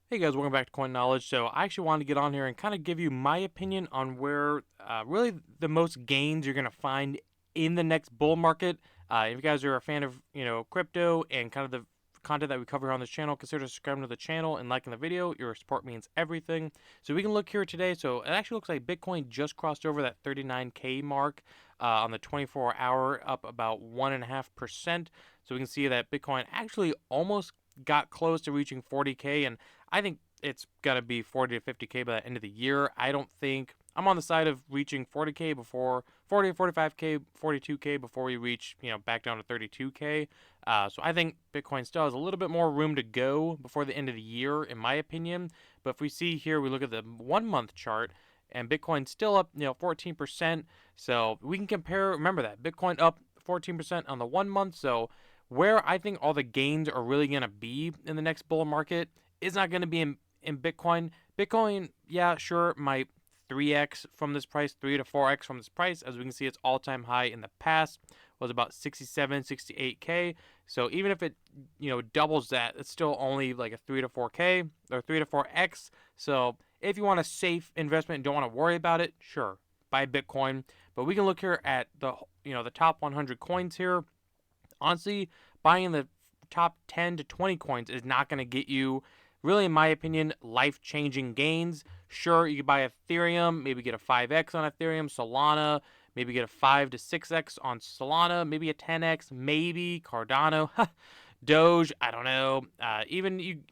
Hey guys, welcome back to Coin Knowledge. So I actually wanted to get on here and kind of give you my opinion on where really the most gains you're going to find in the next bull market. If you guys are a fan of crypto and kind of the content that we cover here on this channel, consider subscribing to the channel and liking the video. Your support means everything. So we can look here today. So it actually looks like Bitcoin just crossed over that 39K mark on the 24-hour, up about 1.5%. So we can see that Bitcoin actually almost got close to reaching 40K, and I think it's gonna be 40 to 50K by the end of the year. I don't think I'm on the side of reaching 40K before 40 to 45K, 42K before we reach back down to 32K. So I think Bitcoin still has a little bit more room to go before the end of the year, in my opinion. But if we see here, we look at the 1 month chart, and Bitcoin's still up 14%. So we can compare. Remember that Bitcoin up 14% on the 1 month. So where I think all the gains are really going to be in the next bull market is not going to be in Bitcoin. Bitcoin, yeah, sure, might 3x from this price, 3 to 4x from this price. As we can see, its all-time high in the past was about 67, 68K. So even if it, doubles that, it's still only like a 3 to 4K or 3 to 4x. So if you want a safe investment and don't want to worry about it, sure, buy Bitcoin. But we can look here at the top 100 coins here. Honestly, buying the top 10 to 20 coins is not going to get you, really, in my opinion, life-changing gains. Sure, you could buy Ethereum, maybe get a 5x on Ethereum, Solana, maybe get a 5 to 6x on Solana, maybe a 10x, maybe Cardano, Doge, I don't know. Even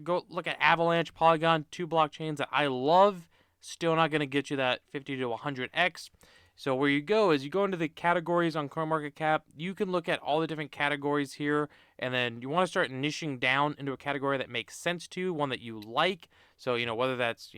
go look at Avalanche, Polygon, two blockchains that I love. Still not going to get you that 50 to 100x. So where you go is you go into the categories on CoinMarketCap. You can look at all the different categories here, and then you want to start niching down into a category that makes sense to you, one that you like. So whether that's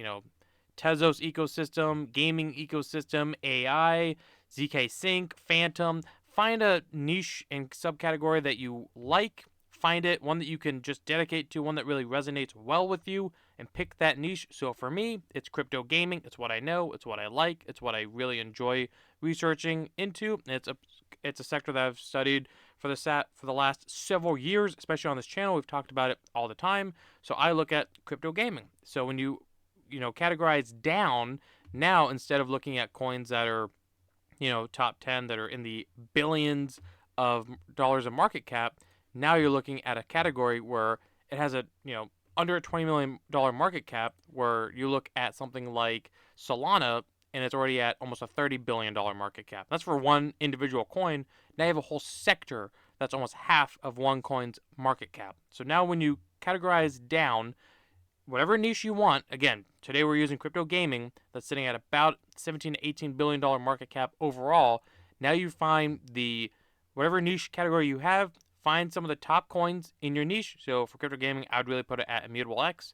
Tezos ecosystem, gaming ecosystem, AI, ZK Sync, Phantom. Find a niche and subcategory that you like. Find it, one that you can just dedicate to, one that really resonates well with you, and pick that niche. So for me, it's crypto gaming. It's what I know. It's what I like. It's what I really enjoy researching into. It's a sector that I've studied for the last several years, especially on this channel. We've talked about it all the time. So I look at crypto gaming. So when you categorize down now, instead of looking at coins that are top 10 that are in the billions of dollars of market cap, now you're looking at a category where it has a under a $20 million market cap, where you look at something like Solana and it's already at almost a $30 billion market cap. That's for one individual coin. Now you have a whole sector that's almost half of one coin's market cap. So now when you categorize down, whatever niche you want, again, today we're using crypto gaming, that's sitting at about 17 to 18 billion dollar market cap overall. Now you find the whatever niche category you have, find some of the top coins in your niche. So for crypto gaming, I would really put it at Immutable X.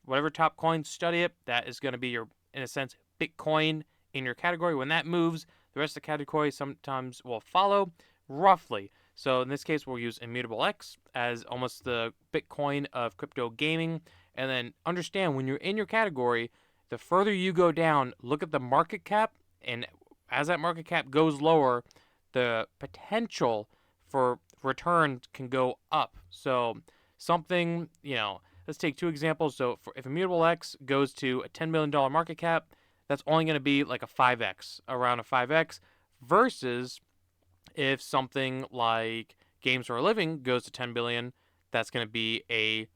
Whatever top coins, study it. That is going to be your, in a sense, Bitcoin in your category. When that moves, the rest of the category sometimes will follow, roughly. So in this case, we'll use Immutable X as almost the Bitcoin of crypto gaming. And then understand, when you're in your category, the further you go down, look at the market cap. And as that market cap goes lower, the potential for return can go up. So something, let's take two examples. So if Immutable X goes to a $10 million market cap, that's only going to be like a 5x, around a 5x, versus if something like Games for a Living goes to 10 billion, that's going to be a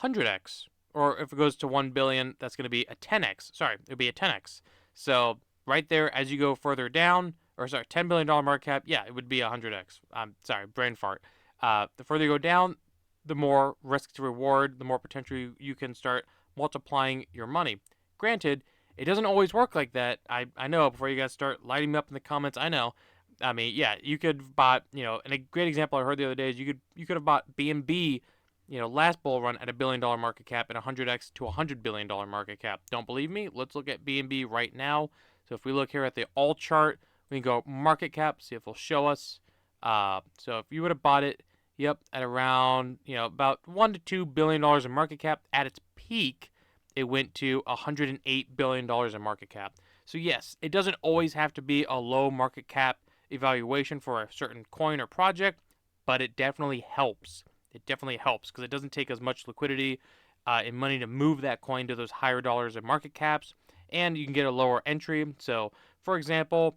100x. Or if it goes to 1 billion, that's going to be a 10x. Sorry, it would be a 10x. So right there, as you go further down, or sorry, $10 billion market cap, yeah, it would be a 100x. I'm sorry, brain fart. The further you go down, the more risk to reward, the more potential you can start multiplying your money. Granted, it doesn't always work like that. I know, before you guys start lighting me up in the comments, I know. I mean, yeah, you could have bought, and a great example I heard the other day is you could have bought BNB, last bull run at a $1 billion market cap and 100x to a $100 billion market cap. Don't believe me? Let's look at BNB right now. So if we look here at the all chart, we can go market cap, see if it'll show us. So if you would have bought it, yep, at around, about $1 to $2 billion in market cap, at its peak, it went to $108 billion in market cap. So yes, it doesn't always have to be a low market cap evaluation for a certain coin or project, but it definitely helps. It definitely helps because it doesn't take as much liquidity in money to move that coin to those higher dollars in market caps, and you can get a lower entry. So, for example,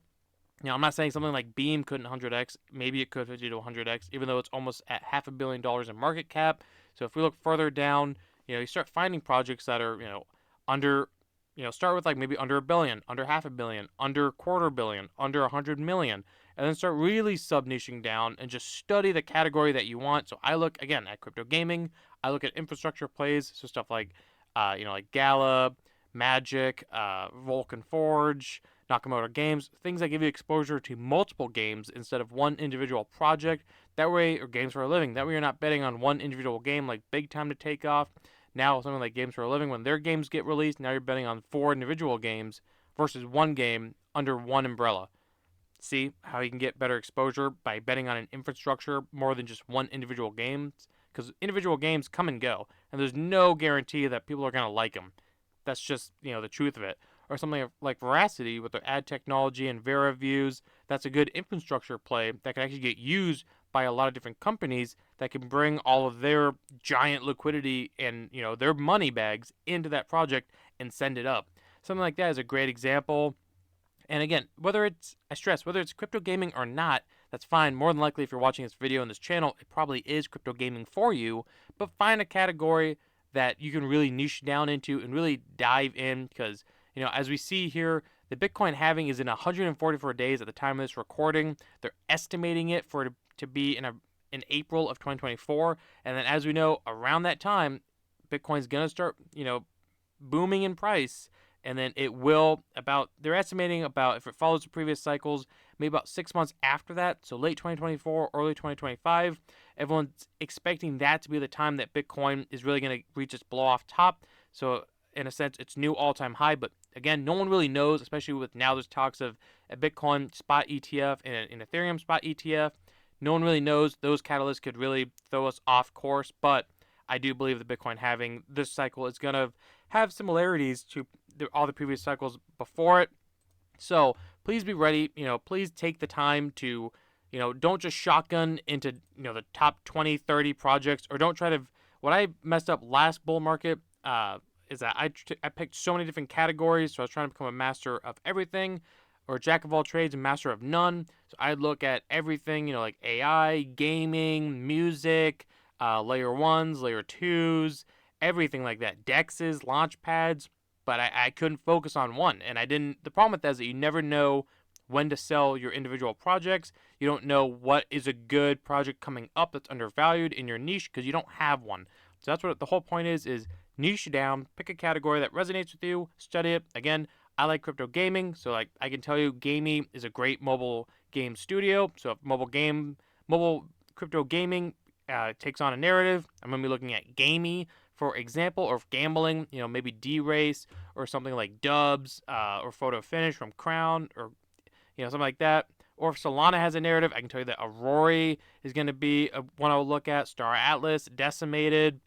I'm not saying something like Beam couldn't 100x. Maybe it could 50 to 100x, even though it's almost at $500 million in market cap. So if we look further down, you start finding projects that are, under, start with like maybe under a billion, under half a billion, under quarter billion, under 100 million, and then start really sub niching down and just study the category that you want. So I look again at crypto gaming. I look at infrastructure plays, so stuff like, like Gala, Magic, Vulcan Forge, Nakamoto Games, things that give you exposure to multiple games instead of one individual project. That way, or games for a living. That way, you're not betting on one individual game like Big Time to take off. Now, something like Games for a Living, when their games get released, now you're betting on 4 individual games versus one game under one umbrella. See how you can get better exposure by betting on an infrastructure more than just one individual game? Because individual games come and go, and there's no guarantee that people are going to like them. That's just, the truth of it. Or something like Veracity with their ad technology and Vera views. That's a good infrastructure play that can actually get used by a lot of different companies that can bring all of their giant liquidity and, their money bags into that project and send it up. Something like that is a great example. And again, whether it's crypto gaming or not, that's fine. More than likely, if you're watching this video on this channel, it probably is crypto gaming for you. But find a category that you can really niche down into and really dive in, because, as we see here, the Bitcoin halving is in 144 days at the time of this recording. They're estimating it for it to be in April of 2024. And then, as we know, around that time, Bitcoin's going to start, booming in price. And then it will they're estimating about, if it follows the previous cycles, maybe about 6 months after that, so late 2024, early 2025, everyone's expecting that to be the time that Bitcoin is really going to reach its blow off top. So in a sense, it's new all-time high. But again, no one really knows, especially with now there's talks of a Bitcoin spot ETF and an Ethereum spot ETF. No one really knows. Those catalysts could really throw us off course. But I do believe the Bitcoin halving this cycle is going to have similarities to all the previous cycles before it. So please be ready. Please take the time to, don't just shotgun into, the top 20, 30 projects, or don't try to. What I messed up last bull market is that I picked so many different categories. So I was trying to become a master of everything, or jack of all trades and master of none. So I'd look at everything, like AI, gaming, music, layer ones, layer twos, everything like that, dexes, launch pads. But I couldn't focus on one, and I didn't. The problem with that is that you never know when to sell your individual projects. You don't know what is a good project coming up that's undervalued in your niche, because you don't have one. So that's what the whole point is niche down, pick a category that resonates with you, study it. Again, I like crypto gaming, so like I can tell you, Gamey is a great mobile game studio. So if mobile crypto gaming takes on a narrative, I'm going to be looking at Gamey, for example, or gambling, maybe D-Race or something like Dubs or Photo Finish from Crown, or, something like that. Or if Solana has a narrative, I can tell you that Aurora is going to be one I'll look at, Star Atlas, Decimated,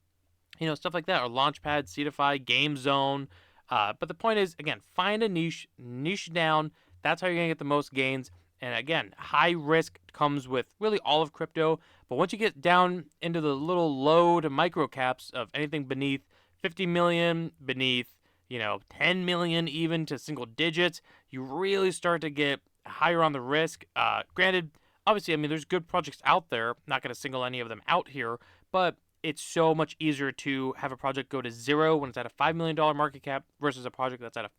stuff like that, or Launchpad, Cetify, Game Zone. But the point is, again, find a niche down. That's how you're going to get the most gains. And again, high risk comes with really all of crypto. But once you get down into the little low to micro caps of anything beneath 50 million, beneath, 10 million, even to single digits, you really start to get higher on the risk. Granted, obviously, there's good projects out there. Not going to single any of them out here, but it's so much easier to have a project go to zero when it's at a $5 million market cap versus a project that's at a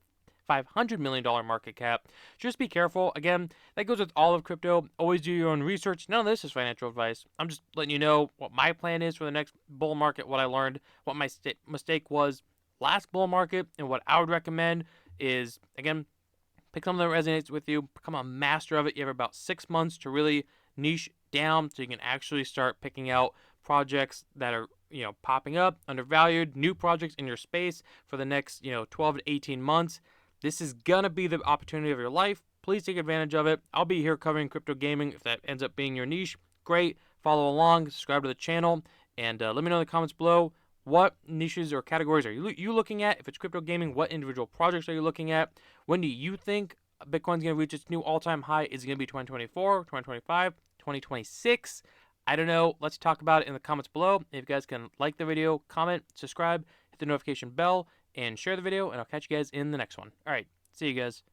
$500 million market cap. Just be careful. Again, that goes with all of crypto. Always do your own research. None of this is financial advice. I'm just letting you know what my plan is for the next bull market, what I learned, what my mistake was last bull market, and what I would recommend is, again, pick something that resonates with you, become a master of it. You have about 6 months to really niche down so you can actually start picking out projects that are popping up, undervalued, new projects in your space for the next 12 to 18 months. This is going to be the opportunity of your life. Please take advantage of it. I'll be here covering crypto gaming. If that ends up being your niche, great. Follow along, subscribe to the channel, and let me know in the comments below what niches or categories are you looking at. If it's crypto gaming, what individual projects are you looking at? When do you think Bitcoin's going to reach its new all-time high? Is it going to be 2024, 2025, 2026? I don't know. Let's talk about it in the comments below. If you guys can like the video, comment, subscribe, hit hit the notification bell, and share the video, and I'll catch you guys in the next one. All right, see you guys.